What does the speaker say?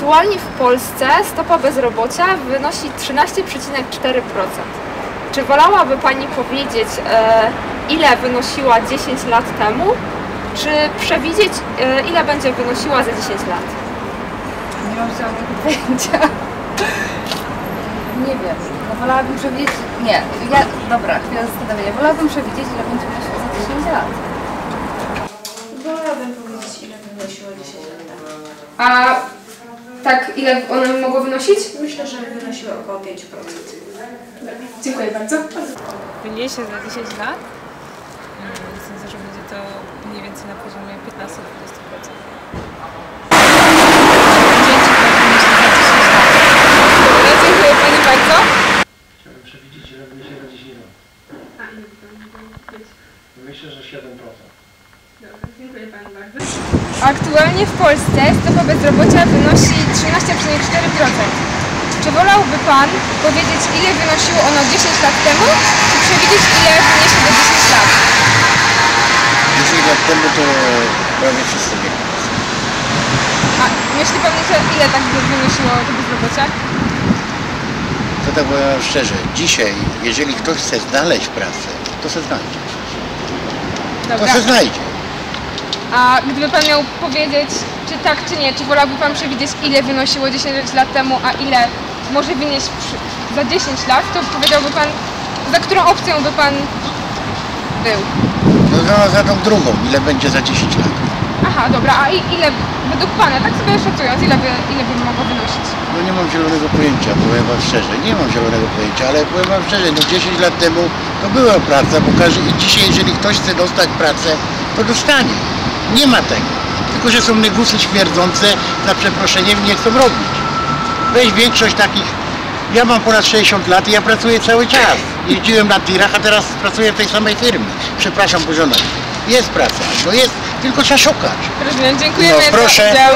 Aktualnie w Polsce stopa bezrobocia wynosi 13,4%. Czy wolałaby Pani powiedzieć, ile wynosiła 10 lat temu, czy przewidzieć, ile będzie wynosiła za 10 lat? Nie mam żadnego pojęcia. Nie wiem. No wolałabym przewidzieć... Nie. Dobra, chwilę zastanowienia. Wolałabym przewidzieć, ile będzie wynosiła za 10 lat. Wolałabym powiedzieć, ile wynosiła 10 lat temu. A tak, ile one mogło wynosić? Myślę, że wynosiła około 5%. Dziękuję bardzo. Wyniesie za 10 lat. Sądzę, że będzie to mniej więcej na poziomie 15-20%. Dziękuję Pani bardzo. Chciałbym przewidzieć, ile wyniesie za 10 lat. Myślę, że 7%. Dobra, dziękuję Pani bardzo. Aktualnie w Polsce stopa bezrobocia wynosi 13,4%. Czy wolałby Pan powiedzieć, ile wynosiło ono 10 lat temu, czy przewidzieć, ile wyniesie za 10 lat? 10 lat temu to prawie wszyscy mieli. A myśli Pan, że ile tak by wynosiło to bezrobocie? To tak powiem szczerze, dzisiaj, jeżeli ktoś chce znaleźć pracę, to se znajdzie. Dobra. To se znajdzie. A gdyby Pan miał powiedzieć, czy tak, czy nie, czy wolałby Pan przewidzieć, ile wynosiło 10 lat temu, a ile może wynieść za 10 lat, to powiedziałby Pan, za którą opcją by Pan był? No za tą drugą, ile będzie za 10 lat. Aha, dobra, a ile według Pana, tak sobie szacując, ile by mogło wynosić? No nie mam zielonego pojęcia, powiem Wam szczerze, nie mam zielonego pojęcia, ale powiem Wam szczerze, no 10 lat temu to była praca, bo i dzisiaj, jeżeli ktoś chce dostać pracę, to dostanie. Nie ma tego. Tylko że są negusy śmierdzące, za przeproszeniem, nie chcą robić. Weź większość takich, ja mam ponad 60 lat i ja pracuję cały czas. Jeździłem na tirach, a teraz pracuję w tej samej firmie. Przepraszam, Bożona. Jest praca, no jest, tylko trzeba szukać. Rozumiem, dziękujemy No, proszę. za udział.